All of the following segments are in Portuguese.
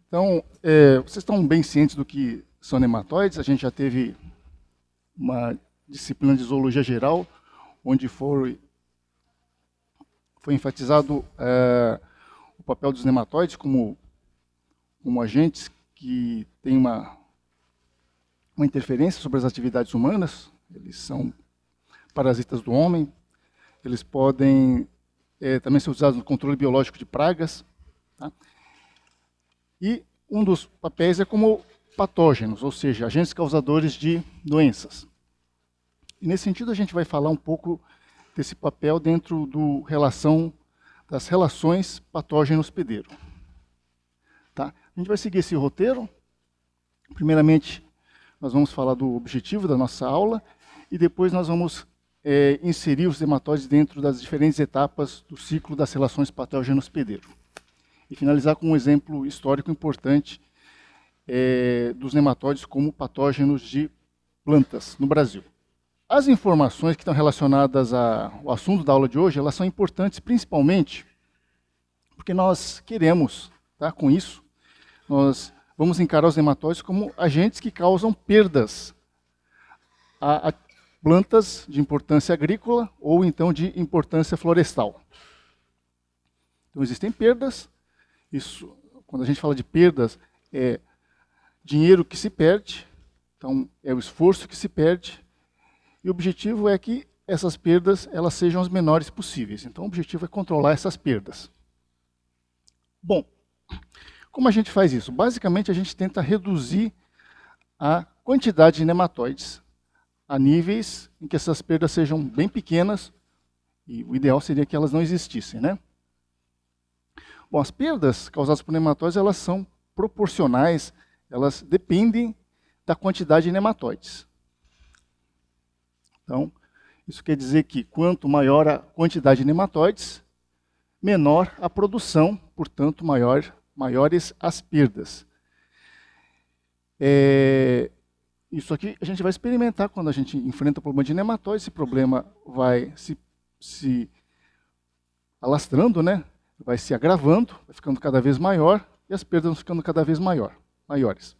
Então, vocês estão bem cientes do que são nematóides. A gente já teve uma disciplina de zoologia geral, onde foi enfatizado o papel dos nematóides como agentes que têm uma interferência sobre as atividades humanas. Eles são parasitas do homem. Eles podem também ser usados no controle biológico de pragas. Tá? E um dos papéis é como patógenos, ou seja, agentes causadores de doenças. E nesse sentido a gente vai falar um pouco desse papel dentro das relações patógeno-hospedeiro. Tá? A gente vai seguir esse roteiro. Primeiramente, nós vamos falar do objetivo da nossa aula e depois nós vamos inserir os nematóides dentro das diferentes etapas do ciclo das relações patógeno-hospedeiro. E finalizar com um exemplo histórico importante dos nematóides como patógenos de plantas no Brasil. As informações que estão relacionadas ao assunto da aula de hoje, elas são importantes principalmente porque nós queremos, tá, com isso, nós vamos encarar os nematóides como agentes que causam perdas a plantas de importância agrícola ou então de importância florestal. Então existem perdas. Isso, quando a gente fala de perdas, é dinheiro que se perde, então é o esforço que se perde, e o objetivo é que essas perdas elas sejam as menores possíveis. Então o objetivo é controlar essas perdas. Bom, como a gente faz isso? Basicamente a gente tenta reduzir a quantidade de nematóides a níveis em que essas perdas sejam bem pequenas, e o ideal seria que elas não existissem, né? Bom, as perdas causadas por nematóides, elas são proporcionais, elas dependem da quantidade de nematóides. Então, isso quer dizer que quanto maior a quantidade de nematóides, menor a produção, portanto, maiores as perdas. Isso aqui a gente vai experimentar quando a gente enfrenta o problema de nematóides. Esse problema vai se alastrando, né? Vai se agravando, vai ficando cada vez maior, e as perdas vão ficando cada vez maiores.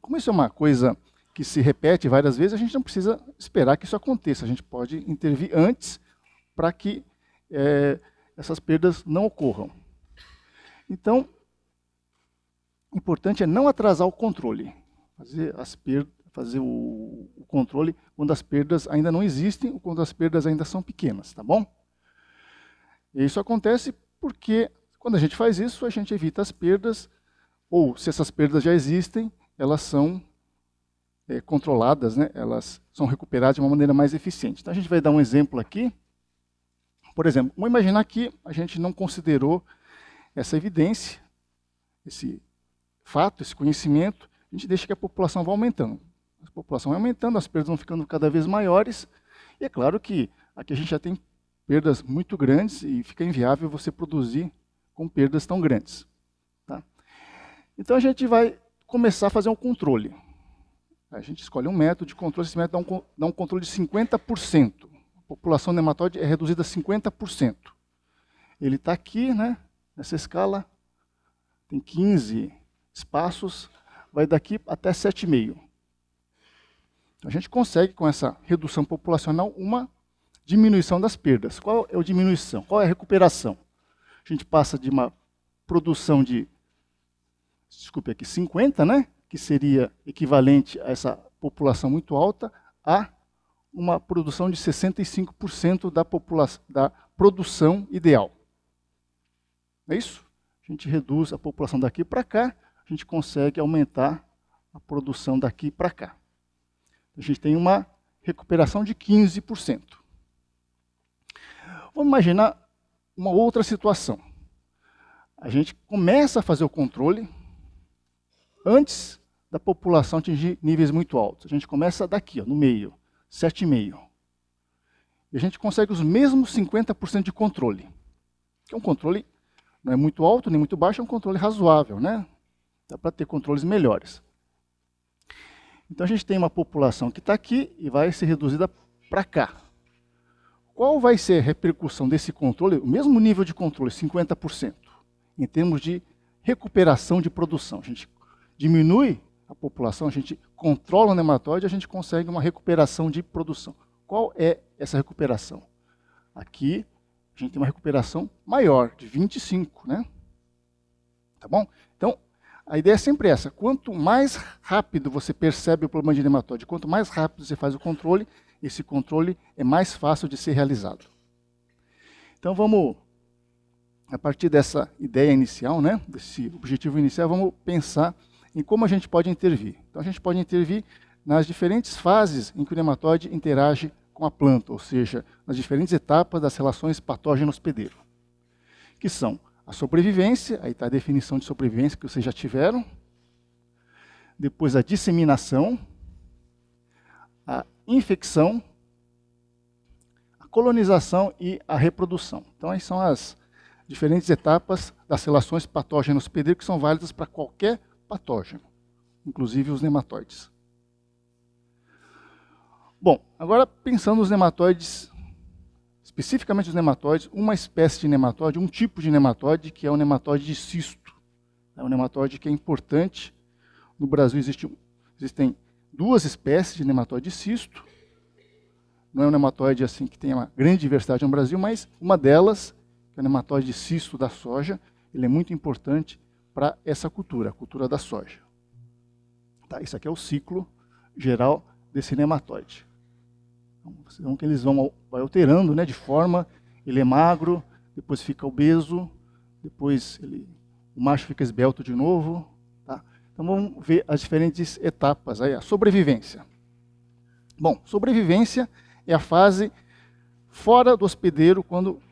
Como isso é uma coisa que se repete várias vezes, a gente não precisa esperar que isso aconteça. A gente pode intervir antes para que essas perdas não ocorram. Então, o importante é não atrasar o controle. Fazer o controle quando as perdas ainda não existem ou quando as perdas ainda são pequenas, tá bom? E isso acontece porque quando a gente faz isso, a gente evita as perdas, ou se essas perdas já existem, elas são controladas, né? Elas são recuperadas de uma maneira mais eficiente. Então a gente vai dar um exemplo aqui. Por exemplo, vamos imaginar que a gente não considerou essa evidência, esse fato, esse conhecimento, a gente deixa que a população vá aumentando. A população vai aumentando, as perdas vão ficando cada vez maiores, e é claro que aqui a gente já tem perdas muito grandes e fica inviável você produzir com perdas tão grandes. Tá? Então a gente vai começar a fazer um controle. A gente escolhe um método de controle, esse método dá um controle de 50%. A população nematóide é reduzida a 50%. Ele está aqui, né, nessa escala, tem 15 espaços, vai daqui até 7,5. Então a gente consegue, com essa redução populacional, uma diminuição das perdas. Qual é a diminuição? Qual é a recuperação? A gente passa de uma produção de, 50, né, que seria equivalente a essa população muito alta, a uma produção de 65% da produção ideal. É isso? A gente reduz a população daqui para cá, a gente consegue aumentar a produção daqui para cá. A gente tem uma recuperação de 15%. Vamos imaginar uma outra situação. A gente começa a fazer o controle antes da população atingir níveis muito altos. A gente começa daqui, ó, no meio, 7,5. E a gente consegue os mesmos 50% de controle. Que é um controle não é muito alto nem muito baixo, é um controle razoável, né? Dá para ter controles melhores. Então a gente tem uma população que está aqui e vai ser reduzida para cá. Qual vai ser a repercussão desse controle, o mesmo nível de controle, 50%, em termos de recuperação de produção. A gente diminui a população, a gente controla o nematóide, a gente consegue uma recuperação de produção. Qual é essa recuperação? Aqui a gente tem uma recuperação maior, de 25, né? Tá bom? Então, a ideia é sempre essa. Quanto mais rápido você percebe o problema de nematóide, quanto mais rápido você faz o controle, esse controle é mais fácil de ser realizado. Então, vamos, a partir dessa ideia inicial, né, desse objetivo inicial, vamos pensar em como a gente pode intervir. Então, a gente pode intervir nas diferentes fases em que o nematóide interage com a planta, ou seja, nas diferentes etapas das relações patógeno-hospedeiro, que são a sobrevivência, aí está a definição de sobrevivência que vocês já tiveram, depois a disseminação, a infecção, a colonização e a reprodução. Então, aí são as diferentes etapas das relações patógeno-hospedeiro que são válidas para qualquer patógeno, inclusive os nematóides. Bom, agora pensando nos nematóides, especificamente os nematóides, uma espécie de nematóide, um tipo de nematóide, que é o nematóide de cisto. É um nematóide que é importante. No Brasil existem duas espécies de nematóide de cisto. Não é um nematóide assim que tem uma grande diversidade no Brasil, mas uma delas, que é o nematóide de cisto da soja, ele é muito importante para essa cultura, a cultura da soja. Tá, isso aqui é o ciclo geral desse nematóide. Então, vocês vão que eles vai alterando, né, de forma, ele é magro, depois fica obeso, depois o macho fica esbelto de novo. Tá? Então vamos ver as diferentes etapas. Aí, a sobrevivência. Bom, sobrevivência é a fase fora do hospedeiro, quando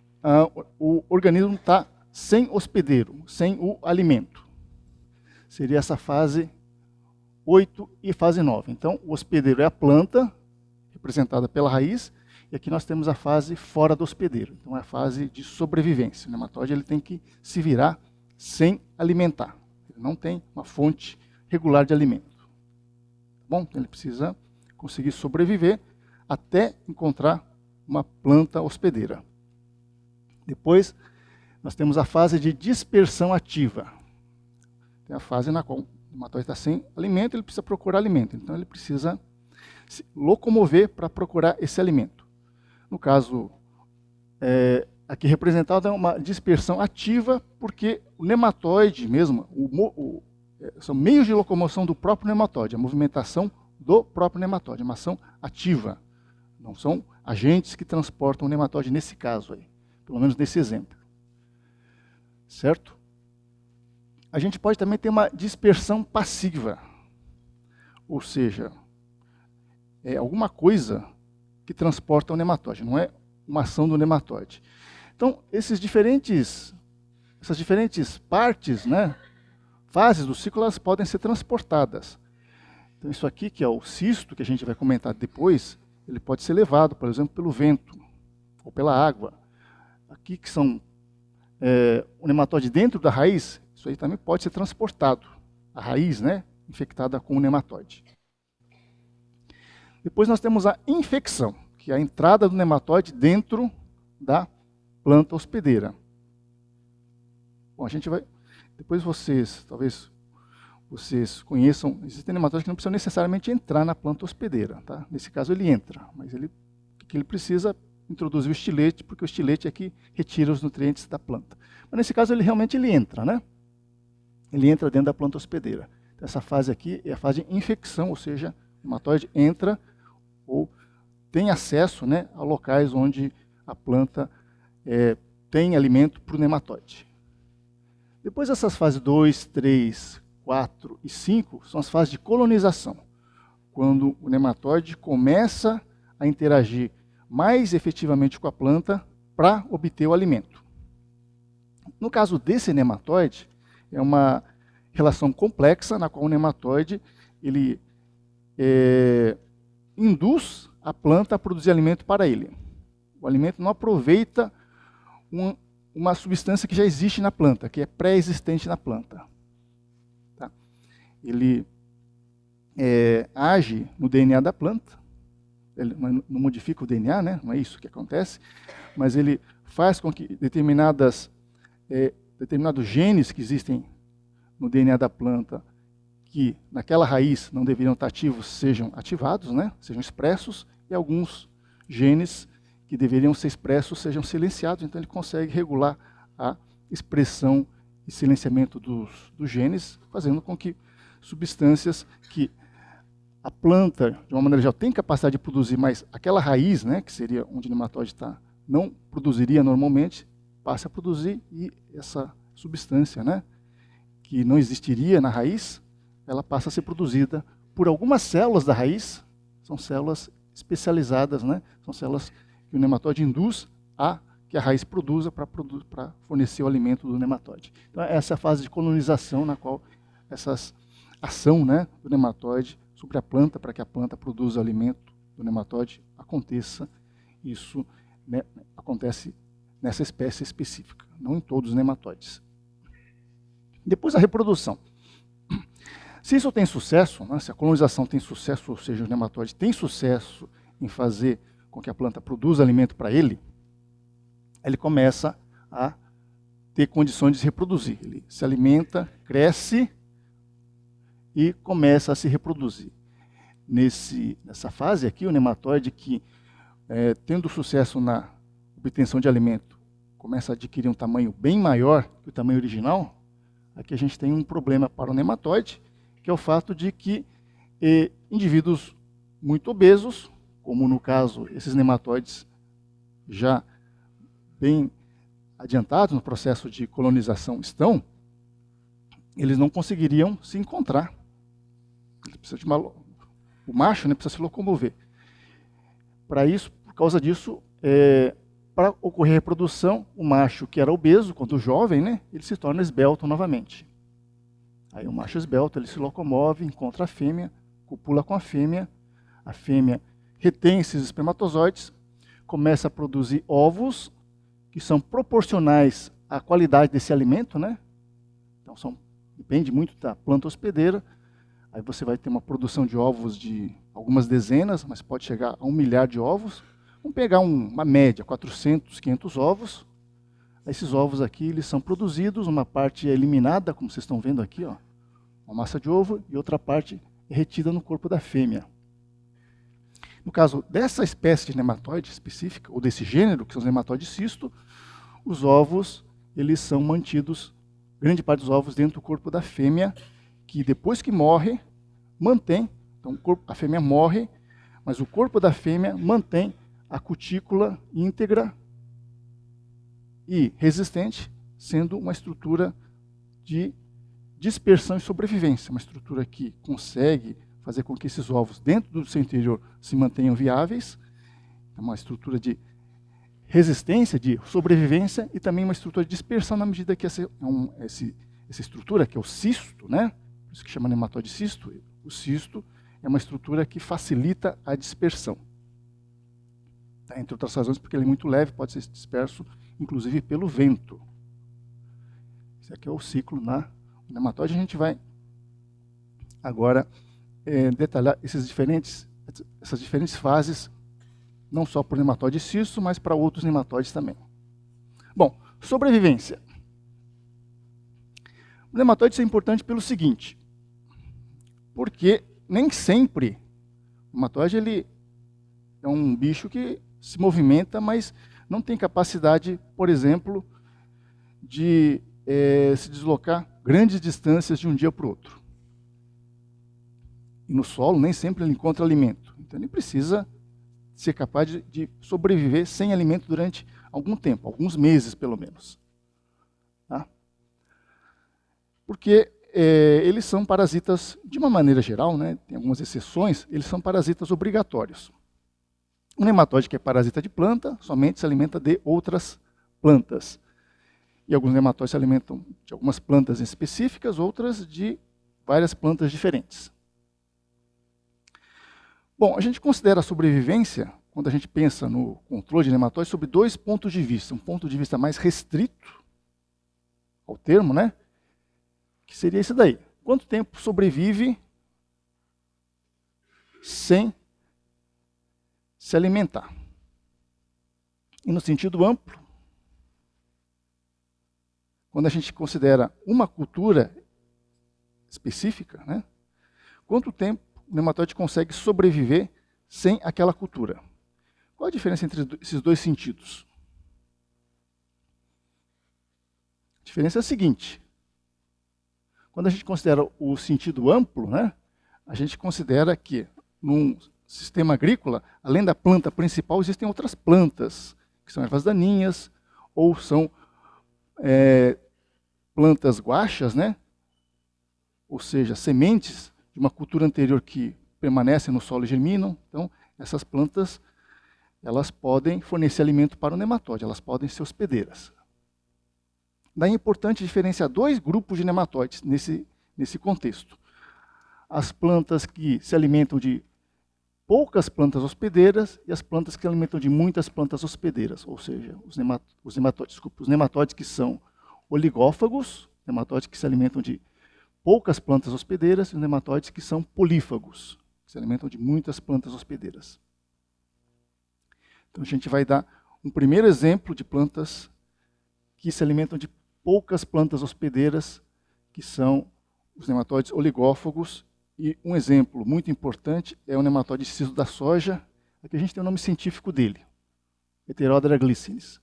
o organismo está sem hospedeiro, sem o alimento. Seria essa fase 8 e fase 9. Então, o hospedeiro é a planta, representada pela raiz, e aqui nós temos a fase fora do hospedeiro. Então, é a fase de sobrevivência. O nematóide ele tem que se virar sem alimentar. Ele não tem uma fonte regular de alimento. Tá bom? Então, ele precisa conseguir sobreviver até encontrar uma planta hospedeira. Depois, nós temos a fase de dispersão ativa. Tem a fase na qual o nematóide está sem alimento, ele precisa procurar alimento. Então, ele precisa se locomover para procurar esse alimento. No caso, aqui representado é uma dispersão ativa, porque o nematóide mesmo, são meios de locomoção do próprio nematóide, a movimentação do próprio nematóide, uma ação ativa. Não são agentes que transportam o nematóide nesse caso aí, pelo menos nesse exemplo. Certo? A gente pode também ter uma dispersão passiva, ou seja, é alguma coisa que transporta o nematóide, não é uma ação do nematóide. Então, essas diferentes partes, né, fases do ciclo, elas podem ser transportadas. Então, isso aqui, que é o cisto, que a gente vai comentar depois, ele pode ser levado, por exemplo, pelo vento ou pela água. Aqui, que são o nematóide dentro da raiz, isso aí também pode ser transportado. A raiz, né, infectada com o nematóide. Depois nós temos a infecção, que é a entrada do nematóide dentro da planta hospedeira. Bom, a gente vai... Depois talvez vocês conheçam, existem nematóides que não precisam necessariamente entrar na planta hospedeira. Tá? Nesse caso ele entra, mas ele precisa introduzir o estilete, porque o estilete é que retira os nutrientes da planta. Mas nesse caso ele realmente entra, né? Ele entra dentro da planta hospedeira. Então, essa fase aqui é a fase de infecção, ou seja, o nematóide entra ou tem acesso, né, a locais onde a planta tem alimento para o nematóide. Depois dessas fases 2, 3, 4 e 5, são as fases de colonização, quando o nematóide começa a interagir mais efetivamente com a planta para obter o alimento. No caso desse nematóide, é uma relação complexa na qual o nematóide ele induz a planta a produzir alimento para ele. O alimento não aproveita uma substância que já existe na planta, que é pré-existente na planta. Tá? Ele age no DNA da planta, ele não modifica o DNA, né? Não é isso que acontece, mas ele faz com que determinados genes que existem no DNA da planta que naquela raiz não deveriam estar ativos sejam ativados, né? Sejam expressos, e alguns genes que deveriam ser expressos sejam silenciados. Então ele consegue regular a expressão e silenciamento dos genes, fazendo com que substâncias que a planta, de uma maneira geral, tem capacidade de produzir, mas aquela raiz, né, que seria onde o nematóide está, não produziria normalmente, passe a produzir, e essa substância, né, que não existiria na raiz, ela passa a ser produzida por algumas células da raiz. São células especializadas, né, são células que o nematóide induz a que a raiz produza para fornecer o alimento do nematóide. Então essa é a fase de colonização na qual essa ação, né, do nematóide sobre a planta, para que a planta produza o alimento do nematóide, aconteça. Isso, né, acontece nessa espécie específica, não em todos os nematóides. Depois a reprodução. Se isso tem sucesso, né, se a colonização tem sucesso, ou seja, o nematóide tem sucesso em fazer com que a planta produza alimento para ele começa a ter condições de se reproduzir. Ele se alimenta, cresce e começa a se reproduzir. Nessa fase aqui, o nematóide que, tendo sucesso na obtenção de alimento, começa a adquirir um tamanho bem maior que o tamanho original. Aqui a gente tem um problema para o nematóide, que é o fato de que indivíduos muito obesos, como no caso esses nematóides já bem adiantados no processo de colonização estão, eles não conseguiriam se encontrar. Ele precisa de o macho, né, precisa se locomover. Para isso, por causa disso, para ocorrer a reprodução, o macho que era obeso, quando jovem, né, ele se torna esbelto novamente. Aí o macho esbelto, ele se locomove, encontra a fêmea, copula com a fêmea retém esses espermatozoides, começa a produzir ovos, que são proporcionais à qualidade desse alimento, né? Então depende muito da planta hospedeira. Aí você vai ter uma produção de ovos de algumas dezenas, mas pode chegar a 1 milhar de ovos. Vamos pegar uma média, 400, 500 ovos. Esses ovos aqui, eles são produzidos, uma parte é eliminada, como vocês estão vendo aqui, ó, uma massa de ovo, e outra parte é retida no corpo da fêmea. No caso dessa espécie de nematóide específica, ou desse gênero, que são os nematóides cisto, os ovos, eles são mantidos, grande parte dos ovos, dentro do corpo da fêmea, que depois que morre, mantém, então a fêmea morre, mas o corpo da fêmea mantém a cutícula íntegra e resistente, sendo uma estrutura de dispersão e sobrevivência, uma estrutura que consegue fazer com que esses ovos dentro do seu interior se mantenham viáveis, é uma estrutura de resistência, de sobrevivência, e também uma estrutura de dispersão na medida que essa estrutura, que é o cisto, né? Por isso que chama nematóide cisto, o cisto é uma estrutura que facilita a dispersão. Tá? Entre outras razões, porque ele é muito leve, pode ser disperso, inclusive pelo vento. Esse aqui é o ciclo na nematóide. A gente vai agora detalhar essas diferentes fases, não só para o nematóide cisto, mas para outros nematóides também. Bom, sobrevivência. O nematóide é importante pelo seguinte, porque nem sempre o nematóide ele é um bicho que se movimenta, mas não tem capacidade, por exemplo, de se deslocar grandes distâncias de um dia para o outro. E no solo nem sempre ele encontra alimento. Então ele precisa ser capaz de sobreviver sem alimento durante algum tempo, alguns meses pelo menos. Tá? Porque eles são parasitas, de uma maneira geral, né, tem algumas exceções, eles são parasitas obrigatórios. O nematóide, que é parasita de planta, somente se alimenta de outras plantas. E alguns nematóides se alimentam de algumas plantas específicas, outras de várias plantas diferentes. Bom, a gente considera a sobrevivência, quando a gente pensa no controle de nematóides, sobre 2 pontos de vista. Um ponto de vista mais restrito ao termo, né? Que seria esse daí. Quanto tempo sobrevive sem se alimentar? E no sentido amplo, quando a gente considera uma cultura específica, né? Quanto tempo o nematóide consegue sobreviver sem aquela cultura? Qual a diferença entre esses dois sentidos? A diferença é a seguinte. Quando a gente considera o sentido amplo, né, a gente considera que num sistema agrícola, além da planta principal, existem outras plantas, que são ervas daninhas, ou são plantas guachas, né, ou seja, sementes de uma cultura anterior que permanecem no solo e germinam. Então, essas plantas, elas podem fornecer alimento para o nematóide, elas podem ser hospedeiras. Daí é importante diferenciar dois grupos de nematóides nesse contexto. As plantas que se alimentam de poucas plantas hospedeiras e as plantas que se alimentam de muitas plantas hospedeiras, ou seja, os nematóides que são oligófagos, nematóides que se alimentam de poucas plantas hospedeiras, e os nematóides que são polífagos, que se alimentam de muitas plantas hospedeiras. Então a gente vai dar um primeiro exemplo de plantas que se alimentam de poucas plantas hospedeiras, que são os nematóides oligófagos. E um exemplo muito importante é o nematóide ciso da soja. Aqui a gente tem o nome científico dele, Heterodera glycinis.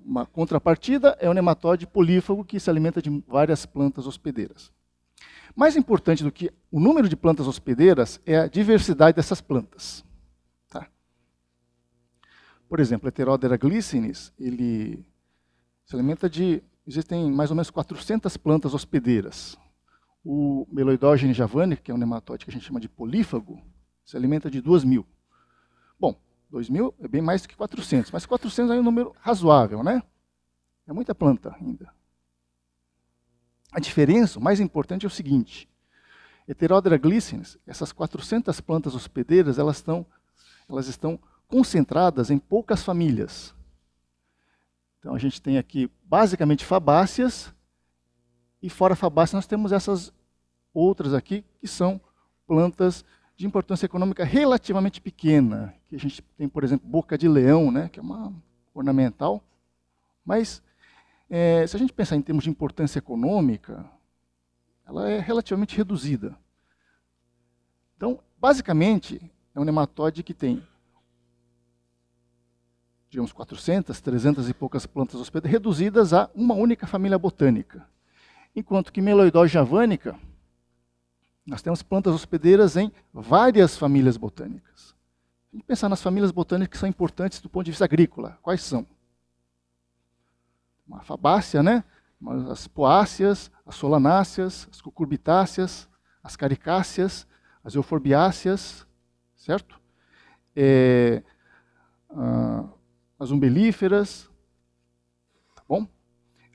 Uma contrapartida é o nematóide polífago, que se alimenta de várias plantas hospedeiras. Mais importante do que o número de plantas hospedeiras é a diversidade dessas plantas. Tá? Por exemplo, Heterodera glycinis, ele se alimenta de... Existem mais ou menos 400 plantas hospedeiras. O Meloidogene javanica, que é um nematóide que a gente chama de polífago, se alimenta de 2.000. Bom, 2.000 é bem mais do que 400, mas 400 é um número razoável, né? É muita planta ainda. A diferença, o mais importante, é o seguinte. Heterodera glycinis, essas 400 plantas hospedeiras, elas estão concentradas em poucas famílias. Então a gente tem aqui basicamente fabáceas, e fora fabáceas nós temos essas outras aqui, que são plantas de importância econômica relativamente pequena, que a gente tem, por exemplo, boca de leão, né, que é uma ornamental, mas se a gente pensar em termos de importância econômica, ela é relativamente reduzida. Então, basicamente, é um nematóide que tem, digamos, 400, 300 e poucas plantas hospedeiras, reduzidas a uma única família botânica. Enquanto que Meloidogene javanica, nós temos plantas hospedeiras em várias famílias botânicas. A gente pensar nas famílias botânicas que são importantes do ponto de vista agrícola. Quais são? Uma fabácea, né? As poáceas, as solanáceas, as cucurbitáceas, as caricáceas, as euforbiáceas, certo? As umbelíferas, tá bom?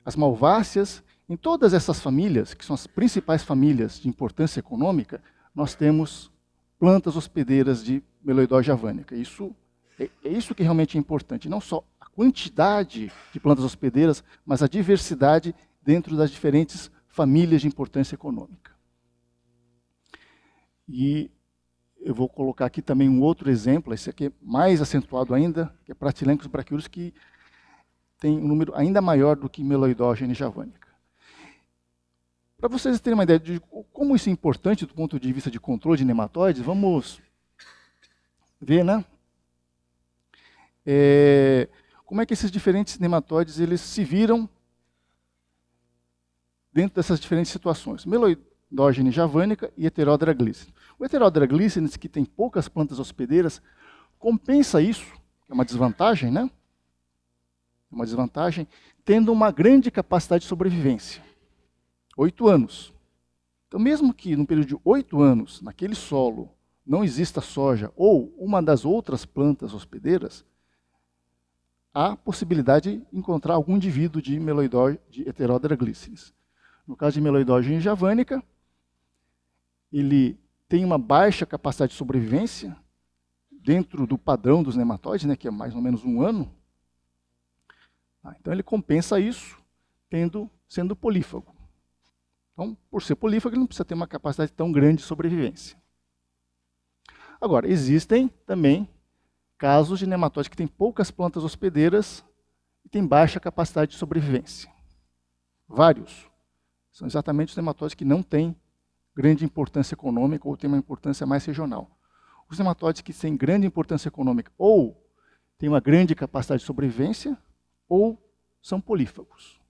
As malváceas. Em todas essas famílias, que são as principais famílias de importância econômica, nós temos plantas hospedeiras de Meloidogene javanica. Isso é isso que realmente é importante, não só a quantidade de plantas hospedeiras, mas a diversidade dentro das diferentes famílias de importância econômica. E eu vou colocar aqui também um outro exemplo, esse aqui é mais acentuado ainda, que é Pratylencos brachyurus, que tem um número ainda maior do que Meloidogene javanica. Para vocês terem uma ideia de como isso é importante do ponto de vista de controle de nematóides, vamos ver, né? Como é que esses diferentes nematóides eles se viram dentro dessas diferentes situações. Meloidogene javanica e Heterodera glycinis. O Heterodera glycinis, que tem poucas plantas hospedeiras, compensa isso, que é uma desvantagem, né? É uma desvantagem, tendo uma grande capacidade de sobrevivência. 8 anos. Então, mesmo que no período de 8 anos, naquele solo, não exista soja ou uma das outras plantas hospedeiras, há possibilidade de encontrar algum indivíduo de Heterodera glycinis. No caso de Meloidogene javanica, ele tem uma baixa capacidade de sobrevivência dentro do padrão dos nematóides, né, que é mais ou menos 1 ano. Então ele compensa isso sendo polífago. Então, por ser polífago, ele não precisa ter uma capacidade tão grande de sobrevivência. Agora, existem também casos de nematóide que têm poucas plantas hospedeiras e têm baixa capacidade de sobrevivência. vários, são exatamente os nematóides que não têm grande importância econômica ou têm uma importância mais regional. Os nematóides que têm grande importância econômica ou têm uma grande capacidade de sobrevivência ou são polífagos,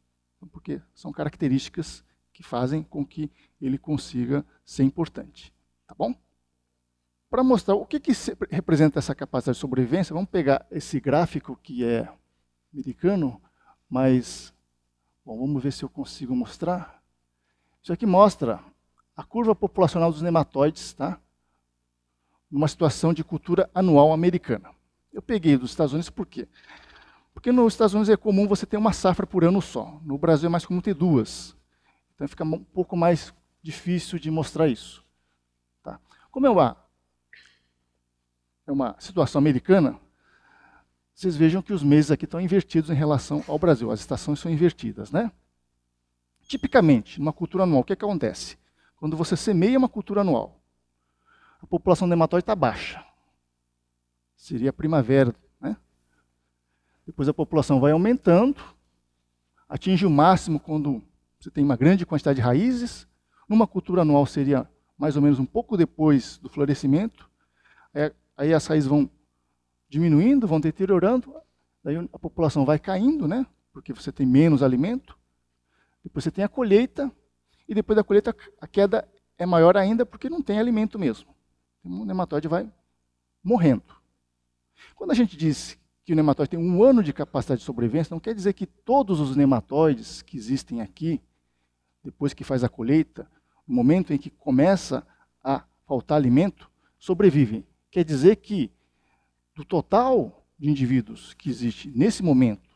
porque são características que fazem com que ele consiga ser importante. Tá bom? Para mostrar o que representa essa capacidade de sobrevivência, vamos pegar esse gráfico que é americano, mas bom, vamos ver se eu consigo mostrar. Isso aqui mostra a curva populacional dos nematóides, tá? Numa situação de cultura anual americana. Eu peguei dos Estados Unidos por quê? Porque nos Estados Unidos é comum você ter uma safra por ano só. No Brasil é mais comum ter duas. Então fica um pouco mais difícil de mostrar isso. Tá? Como é uma situação americana, vocês vejam que os meses aqui estão invertidos em relação ao Brasil. As estações são invertidas, né? Tipicamente, numa cultura anual, o que acontece? Quando você semeia uma cultura anual, a população de nematóide está baixa. Seria a primavera, né? Depois a população vai aumentando, atinge o máximo quando você tem uma grande quantidade de raízes. Numa cultura anual seria mais ou menos um pouco depois do florescimento. Aí as raízes vão diminuindo, vão deteriorando, daí a população vai caindo, né? Porque você tem menos alimento. Depois você tem a colheita, e depois da colheita a queda é maior ainda porque não tem alimento mesmo. O nematóide vai morrendo. Quando a gente diz que o nematóide tem 1 ano de capacidade de sobrevivência, não quer dizer que todos os nematóides que existem aqui, depois que faz a colheita, no momento em que começa a faltar alimento, sobrevivem. Quer dizer que do total de indivíduos que existe nesse momento,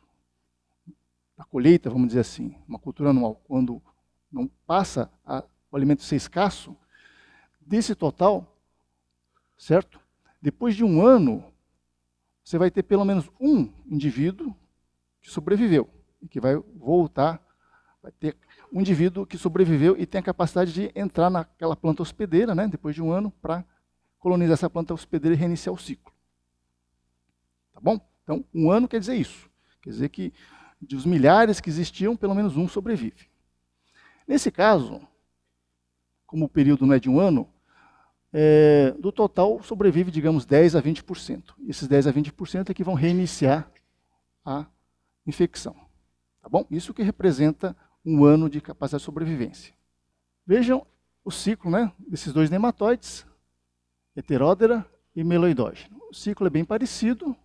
da colheita, vamos dizer assim, uma cultura anual, quando não passa o alimento ser escasso, desse total, certo? Depois de 1 ano, você vai ter pelo menos um indivíduo que sobreviveu e que vai voltar, vai ter um indivíduo que sobreviveu e tem a capacidade de entrar naquela planta hospedeira, né, depois de 1 ano, para colonizar essa planta hospedeira e reiniciar o ciclo. Tá bom? Então, 1 ano quer dizer isso. Quer dizer que dos milhares que existiam, pelo menos um sobrevive. Nesse caso, como o período não é de 1 ano, do total sobrevive, digamos, 10 a 20%. Esses 10 a 20% é que vão reiniciar a infecção. Tá bom? Isso que representa 1 ano de capacidade de sobrevivência. Vejam o ciclo, né, desses dois nematóides, Heteródera e Meloidógeno. O ciclo é bem parecido,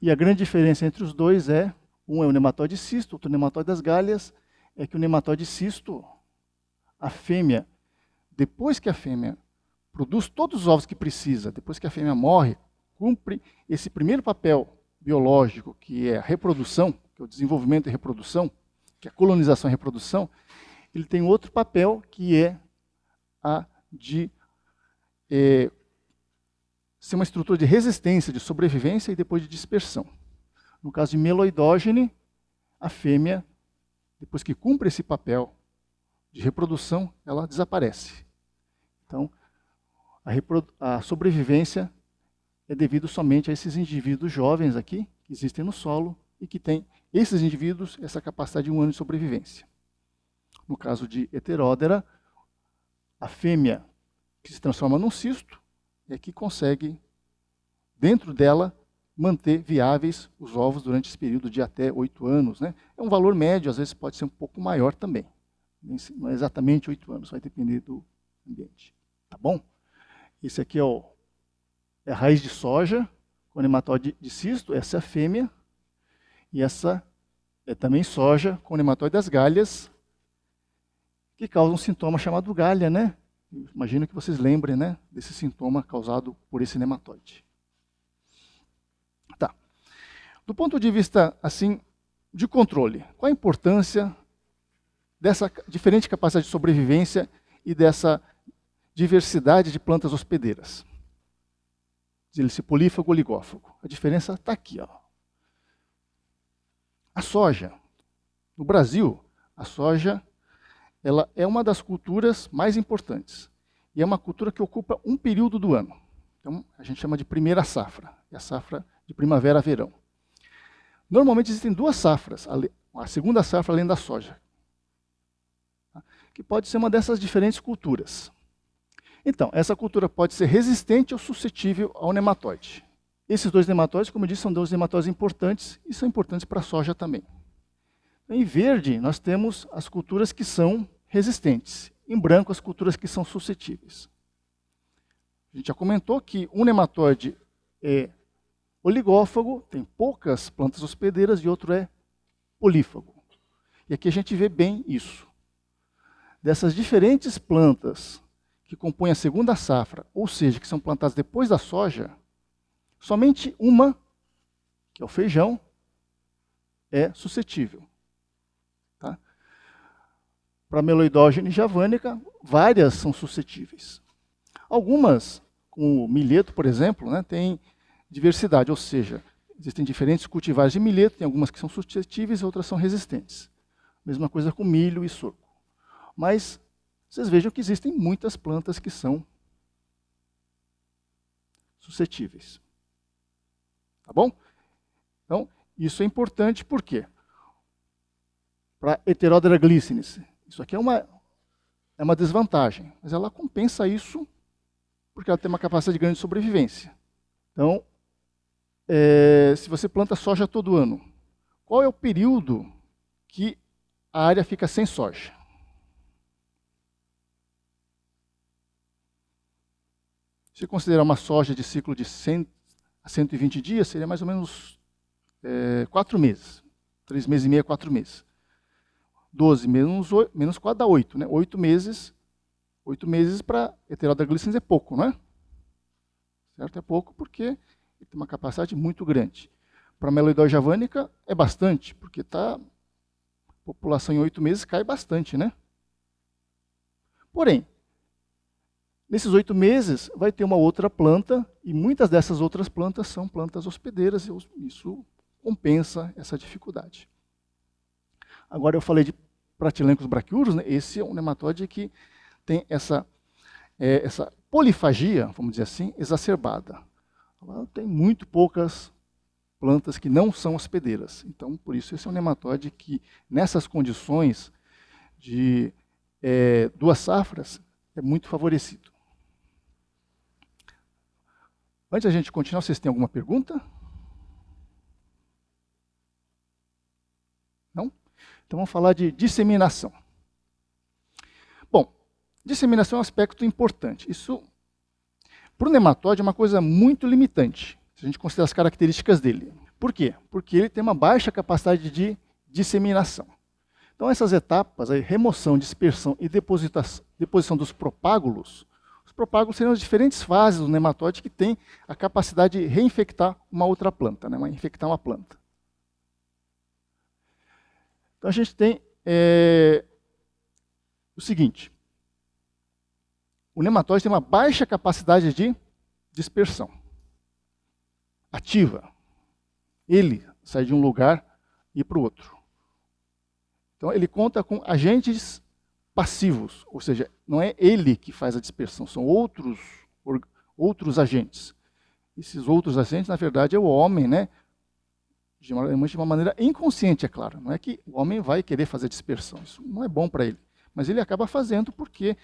e a grande diferença entre os dois um é o nematóide cisto, outro nematóide das galhas, é que o nematóide cisto, a fêmea, depois que a fêmea produz todos os ovos que precisa, depois que a fêmea morre, cumpre esse primeiro papel biológico, que é a reprodução, que é o desenvolvimento e reprodução, que é a colonização e reprodução, ele tem outro papel, que é a de ser uma estrutura de resistência, de sobrevivência e depois de dispersão. No caso de Meloidógene, a fêmea, depois que cumpre esse papel de reprodução, ela desaparece. Então, a sobrevivência é devido somente a esses indivíduos jovens aqui, que existem no solo, e que têm, esses indivíduos, essa capacidade de 1 ano de sobrevivência. No caso de Heteródera, a fêmea que se transforma num cisto é que consegue, dentro dela, manter viáveis os ovos durante esse período de até 8 anos. Né? É um valor médio, às vezes pode ser um pouco maior também. Não é exatamente 8 anos, vai depender do ambiente. Tá bom? Esse aqui é a raiz de soja, com nematóide de cisto, essa é a fêmea, e essa é também soja, com nematóide das galhas, que causa um sintoma chamado galha, né? Imagino que vocês lembrem, né, desse sintoma causado por esse nematóide. Tá. Do ponto de vista, assim, de controle, qual a importância dessa diferente capacidade de sobrevivência e dessa diversidade de plantas hospedeiras? Ele-se polífago ou oligófago. A diferença está aqui. Ó. A soja. No Brasil, a soja ela é uma das culturas mais importantes. E é uma cultura que ocupa um período do ano. Então, a gente chama de primeira safra. É a safra de primavera a verão. Normalmente existem 2 safras. A segunda safra além da soja, que pode ser uma dessas diferentes culturas. Então, essa cultura pode ser resistente ou suscetível ao nematóide. Esses dois nematóides, como eu disse, são dois nematóides importantes e são importantes para a soja também. Em verde, nós temos as culturas que são resistentes. Em branco, as culturas que são suscetíveis. A gente já comentou que um nematóide é oligófago, tem poucas plantas hospedeiras, e outro é polífago. E aqui a gente vê bem isso. Dessas diferentes plantas que compõem a segunda safra, ou seja, que são plantadas depois da soja, somente uma, que é o feijão, é suscetível. Tá? Para a Meloidogene javanica, várias são suscetíveis. Algumas, como o milheto, por exemplo, né, tem diversidade, ou seja, existem diferentes cultivares de milheto, tem algumas que são suscetíveis e outras são resistentes. Mesma coisa com milho e sorgo. Mas vocês vejam que existem muitas plantas que são suscetíveis. Tá bom? Então, isso é importante por quê? Para Heterodera glycinis, isso aqui é uma desvantagem, mas ela compensa isso porque ela tem uma capacidade grande de sobrevivência. Então, se você planta soja todo ano, qual é o período que a área fica sem soja? Se considerar uma soja de ciclo de 100 a 120 dias, seria mais ou menos 4 meses. 3 meses e meio, 4 meses. 12 menos 4 dá 8, né? 8 meses. 8 meses para Heterodera glycinis é pouco, não é? Certo? É pouco porque ele tem uma capacidade muito grande. Para a Meloidóide javanica é bastante, porque a população em 8 meses cai bastante, né? Porém, nesses 8 meses vai ter uma outra planta, e muitas dessas outras plantas são plantas hospedeiras, e isso compensa essa dificuldade. Agora eu falei de Pratylencos brachiurus, né? Esse é um nematóide que tem essa polifagia, vamos dizer assim, exacerbada. Ela tem muito poucas plantas que não são hospedeiras. Então, por isso, esse é um nematóide que, nessas condições de 2 safras, é muito favorecido. Antes da gente continuar, vocês têm alguma pergunta? Não? Então vamos falar de disseminação. Bom, disseminação é um aspecto importante. Isso, para o nematóide, é uma coisa muito limitante, se a gente considerar as características dele. Por quê? Porque ele tem uma baixa capacidade de disseminação. Então essas etapas, a remoção, dispersão e deposição dos propágulos, os propágulos seriam as diferentes fases do nematóide que tem a capacidade de reinfectar uma outra planta, né? Infectar uma planta. Então a gente tem o seguinte: o nematóide tem uma baixa capacidade de dispersão ativa. Ele sai de um lugar e ir para o outro. Então ele conta com agentes passivos, ou seja, não é ele que faz a dispersão, são outros agentes. Esses outros agentes, na verdade, é o homem, né? De uma maneira inconsciente, é claro. Não é que o homem vai querer fazer dispersão, isso não é bom para ele. Mas ele acaba fazendo porque,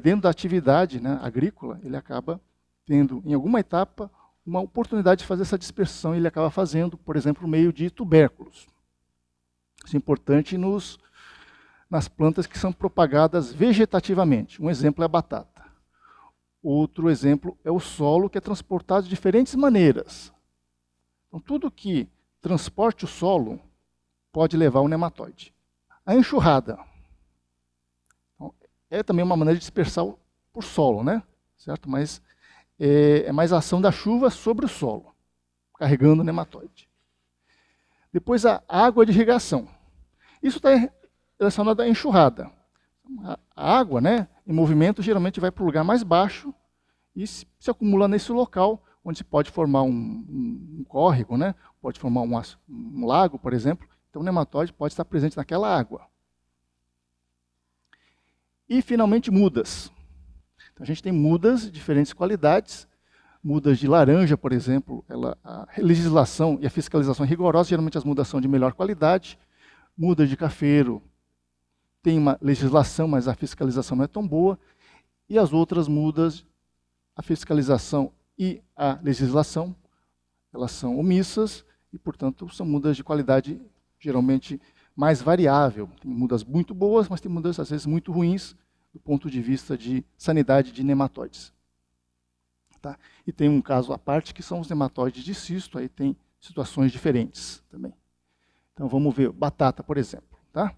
dentro da atividade, né, agrícola, ele acaba tendo, em alguma etapa, uma oportunidade de fazer essa dispersão, e ele acaba fazendo, por exemplo, por meio de tubérculos. Isso é importante nas plantas que são propagadas vegetativamente. Um exemplo é a batata. Outro exemplo é o solo, que é transportado de diferentes maneiras. Então, tudo que transporte o solo pode levar ao nematóide. A enxurrada então, é também uma maneira de dispersar por solo, né? Certo? Mas é mais a ação da chuva sobre o solo, carregando o nematóide. Depois a água de irrigação. Isso está relacionado à enxurrada. A água, né, em movimento, geralmente vai para o lugar mais baixo e se acumula nesse local, onde se pode formar um córrego, né, pode formar um lago, por exemplo. Então o nematóide pode estar presente naquela água. E, finalmente, mudas. Então, a gente tem mudas de diferentes qualidades. Mudas de laranja, por exemplo, a legislação e a fiscalização é rigorosa, geralmente as mudas são de melhor qualidade. Mudas de cafeiro tem uma legislação, mas a fiscalização não é tão boa, e as outras mudas, a fiscalização e a legislação, elas são omissas e, portanto, são mudas de qualidade geralmente mais variável. Tem mudas muito boas, mas tem mudas, às vezes, muito ruins do ponto de vista de sanidade de nematóides. Tá? E tem um caso à parte, que são os nematóides de cisto, aí tem situações diferentes também. Então, vamos ver batata, por exemplo. Tá?